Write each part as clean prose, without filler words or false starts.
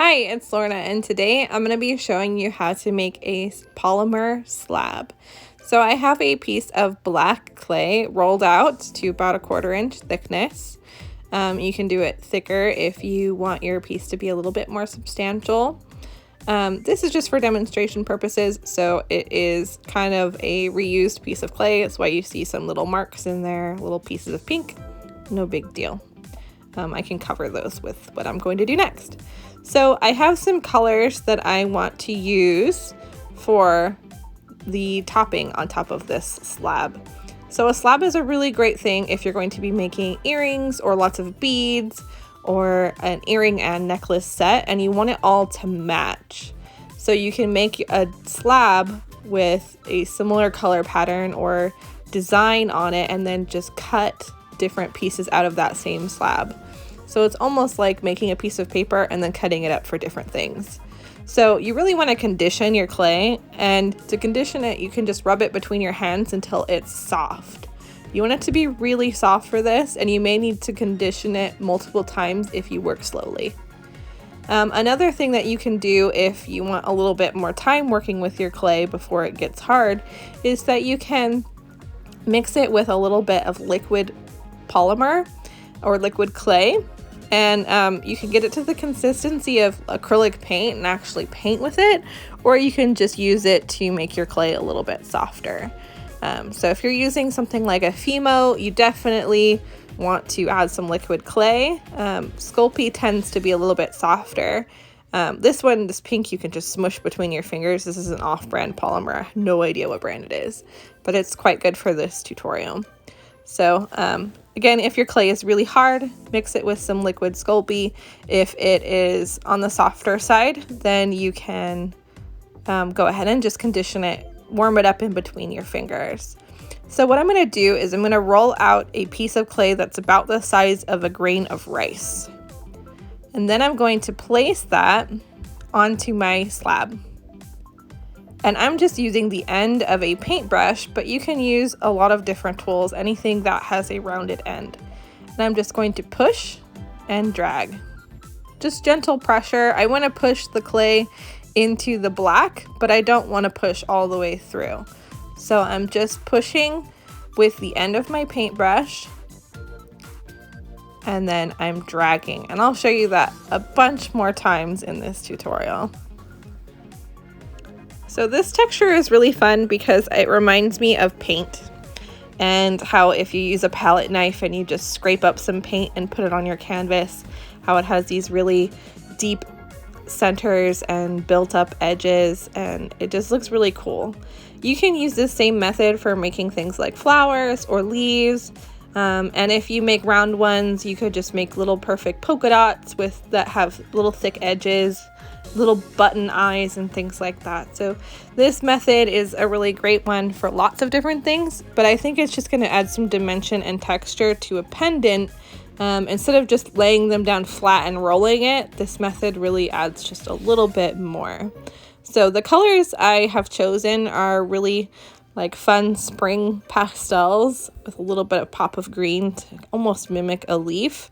Hi, it's Lorna, and today I'm going to be showing you how to make a polymer slab. So I have a piece of black clay rolled out to about a 1/4 inch thickness. You can do it thicker if you want your piece to be a little bit more substantial. This is just for demonstration purposes, so it is kind of a reused piece of clay. That's why you see some little marks in there, little pieces of pink. No big deal. I can cover those with what I'm going to do next. So I have some colors that I want to use for the topping on top of this slab. So a slab is a really great thing if you're going to be making earrings or lots of beads or an earring and necklace set, and you want it all to match. So you can make a slab with a similar color pattern or design on it and then just cut different pieces out of that same slab. So it's almost like making a piece of paper and then cutting it up for different things. So you really want to condition your clay, and to condition it, you can just rub it between your hands until it's soft. You want it to be really soft for this, and you may need to condition it multiple times if you work slowly. Another thing that you can do if you want a little bit more time working with your clay before it gets hard is that you can mix it with a little bit of liquid polymer or liquid clay, and you can get it to the consistency of acrylic paint and actually paint with it, or you can just use it to make your clay a little bit softer. So if you're using something like a Fimo, you definitely want to add some liquid clay. Sculpey tends to be a little bit softer. This pink, you can just smush between your fingers. This is an off-brand polymer. I have no idea what brand it is, but it's quite good for this tutorial. So again, if your clay is really hard, mix it with some liquid Sculpey. If it is on the softer side, then you can go ahead and just condition it, warm it up in between your fingers. So what I'm going to do is I'm going to roll out a piece of clay that's about the size of a grain of rice. And then I'm going to place that onto my slab. And I'm just using the end of a paintbrush, but you can use a lot of different tools, anything that has a rounded end. And I'm just going to push and drag. Just gentle pressure. I want to push the clay into the black, but I don't want to push all the way through. So I'm just pushing with the end of my paintbrush, and then I'm dragging. And I'll show you that a bunch more times in this tutorial. So this texture is really fun because it reminds me of paint, and how if you use a palette knife and you just scrape up some paint and put it on your canvas, how it has these really deep centers and built up edges, and it just looks really cool. You can use this same method for making things like flowers or leaves, and if you make round ones, you could just make little perfect polka dots that have little thick edges, little button eyes and things like that. So this method is a really great one for lots of different things, but I think it's just going to add some dimension and texture to a pendant. Instead of just laying them down flat and rolling it, this method really adds just a little bit more. So the colors I have chosen are really like fun spring pastels with a little bit of pop of green to almost mimic a leaf.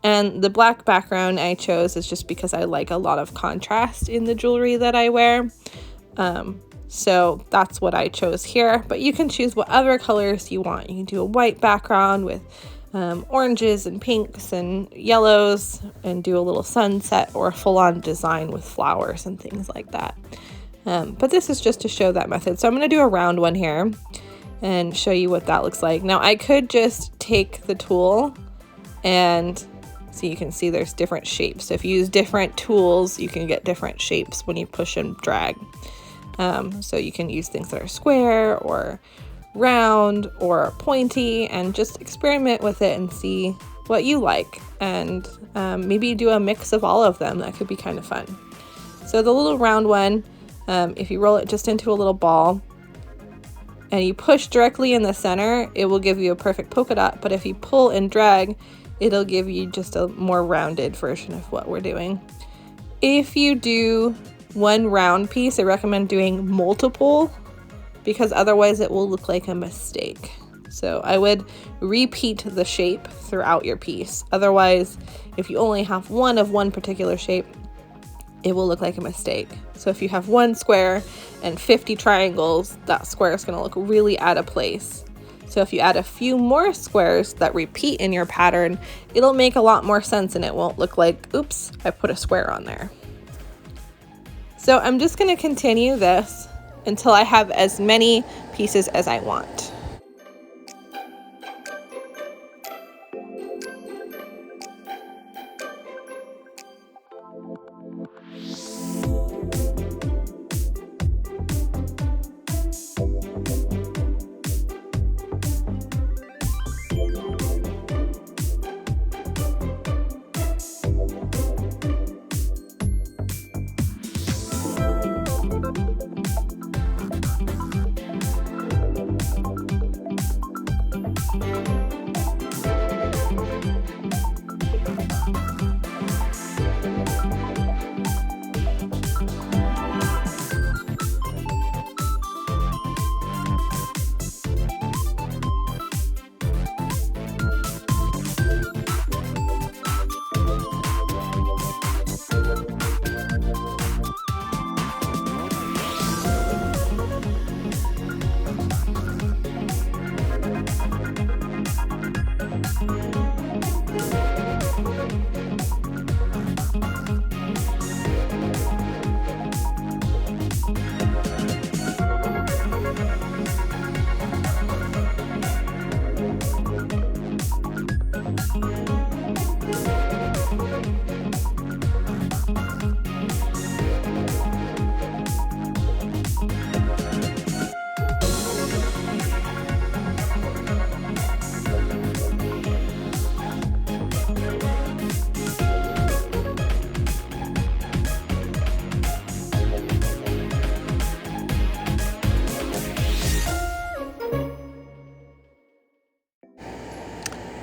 And the black background I chose is just because I like a lot of contrast in the jewelry that I wear. So that's what I chose here, but you can choose what other colors you want. You can do a white background with oranges and pinks and yellows, and do a little sunset or a full-on design with flowers and things like that. But this is just to show that method. So I'm going to do a round one here and show you what that looks like. Now I could just take the tool, and so you can see there's different shapes. So if you use different tools, you can get different shapes when you push and drag. So you can use things that are square or round or pointy, and just experiment with it and see what you like, and maybe do a mix of all of them. That could be kind of fun. So the little round one, if you roll it just into a little ball and you push directly in the center, it will give you a perfect polka dot, but if you pull and drag, it'll give you just a more rounded version of what we're doing. If you do one round piece, I recommend doing multiple, because otherwise it will look like a mistake. So I would repeat the shape throughout your piece. Otherwise, if you only have one of one particular shape, it will look like a mistake. So if you have one square and 50 triangles, that square is going to look really out of place. So if you add a few more squares that repeat in your pattern, it'll make a lot more sense and it won't look like, oops, I put a square on there. So I'm just going to continue this until I have as many pieces as I want.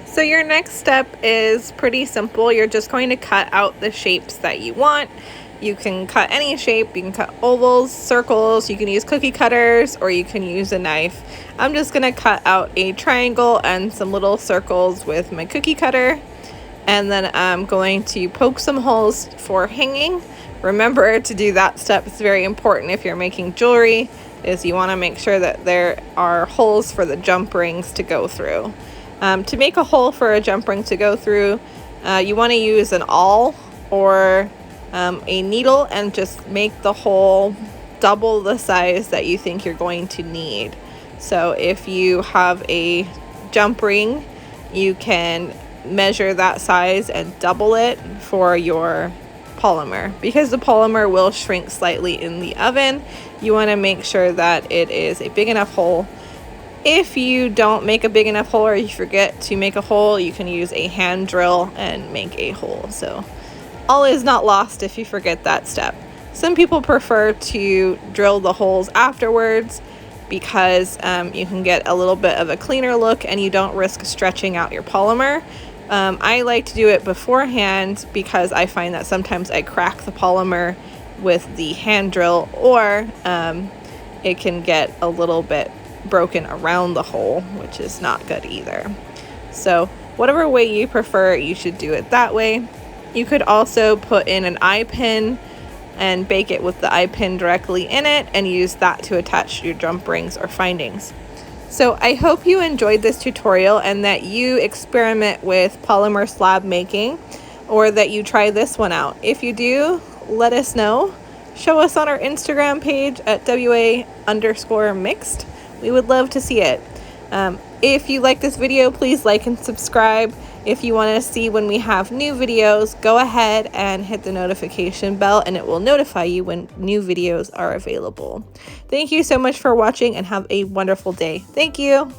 So your next step is pretty simple. You're just going to cut out the shapes that you want. You can cut any shape. You can cut ovals, circles, you can use cookie cutters, or you can use a knife. I'm just going to cut out a triangle and some little circles with my cookie cutter. And then I'm going to poke some holes for hanging. Remember to do that step. It's very important if you're making jewelry, is you want to make sure that there are holes for the jump rings to go through. To make a hole for a jump ring to go through, you want to use an awl or a needle and just make the hole double the size that you think you're going to need. So if you have a jump ring, you can measure that size and double it for your polymer. Because the polymer will shrink slightly in the oven, you want to make sure that it is a big enough hole. If you don't make a big enough hole or you forget to make a hole, you can use a hand drill and make a hole. So all is not lost if you forget that step. Some people prefer to drill the holes afterwards because you can get a little bit of a cleaner look and you don't risk stretching out your polymer. I like to do it beforehand because I find that sometimes I crack the polymer with the hand drill, or it can get a little bit broken around the hole, which is not good either. So whatever way you prefer, you should do it that way. You could also put in an eye pin and bake it with the eye pin directly in it and use that to attach your jump rings or findings. So I hope you enjoyed this tutorial and that you experiment with polymer slab making, or that you try this one out. If you do, let us know. Show us on our Instagram page at WA_mixed. We would love to see it. If you like this video, please like and subscribe. If you want to see when we have new videos, go ahead and hit the notification bell and it will notify you when new videos are available. Thank you so much for watching and have a wonderful day. Thank you.